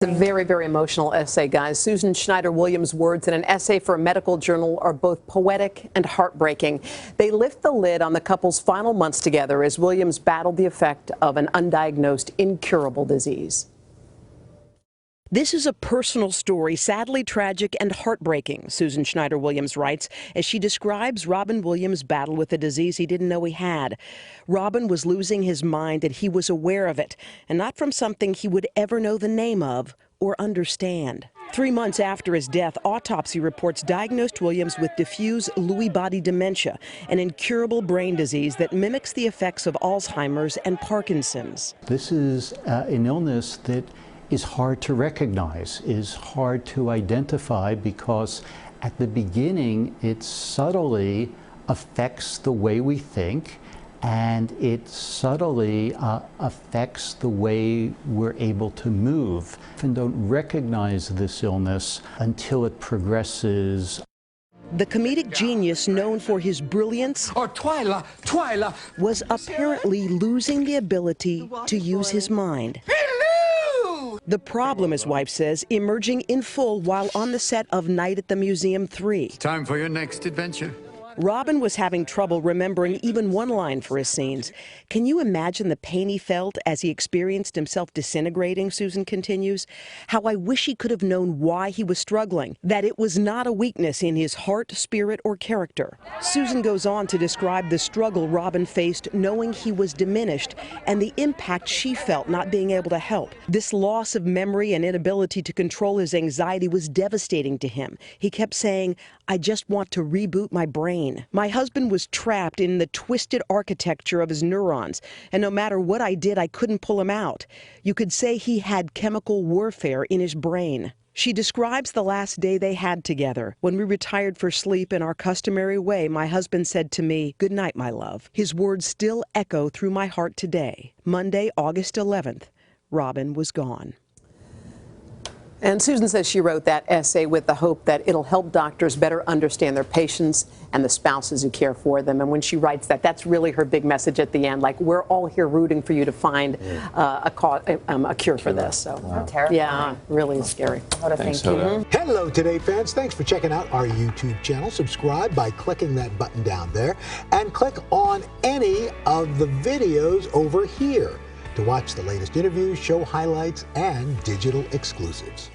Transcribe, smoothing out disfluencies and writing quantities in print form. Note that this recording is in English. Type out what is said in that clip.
A very, very emotional essay, guys. Susan Schneider Williams' words in an essay for a medical journal are both poetic and heartbreaking. They lift the lid on the couple's final months together as Williams battled the effect of an undiagnosed, incurable disease. This is a personal story, sadly tragic and heartbreaking, Susan Schneider Williams writes, as she describes Robin Williams' battle with a disease he didn't know he had. Robin was losing his mind and he was aware of it, and not from something he would ever know the name of or understand. 3 months after his death, autopsy reports diagnosed Williams with diffuse Lewy body dementia, an incurable brain disease that mimics the effects of Alzheimer's and Parkinson's. This is an illness that is hard to recognize, is hard to identify, because at the beginning it subtly affects the way we think, and it subtly affects the way we're able to move. And don't recognize this illness until it progresses. The comedic genius known for his brilliance was apparently losing the ability to use his mind. The problem, his wife says, emerging in full while on the set of Night at the Museum 3. It's time for your next adventure. Robin was having trouble remembering even one line for his scenes. Can you imagine the pain he felt as he experienced himself disintegrating, Susan continues? How I wish he could have known why he was struggling, that it was not a weakness in his heart, spirit, or character. Susan goes on to describe the struggle Robin faced knowing he was diminished and the impact she felt not being able to help. This loss of memory and inability to control his anxiety was devastating to him. He kept saying, "I just want to reboot my brain." My husband was trapped in the twisted architecture of his neurons, and no matter what I did, I couldn't pull him out. You could say he had chemical warfare in his brain. She describes the last day they had together. When we retired for sleep in our customary way, my husband said to me, "Good night, my love." His words still echo through my heart today. Monday, August 11th, Robin was gone. And Susan says she wrote that essay with the hope that it'll help doctors better understand their patients and the spouses who care for them. And when she writes that, that's really her big message at the end. Like, we're all here rooting for you to find a cure for this. So, wow. Terrifying. Yeah, really scary. Thanks, thank you. Hello, Today fans. Thanks for checking out our YouTube channel. Subscribe by clicking that button down there and click on any of the videos over here to watch the latest interviews, show highlights, and digital exclusives.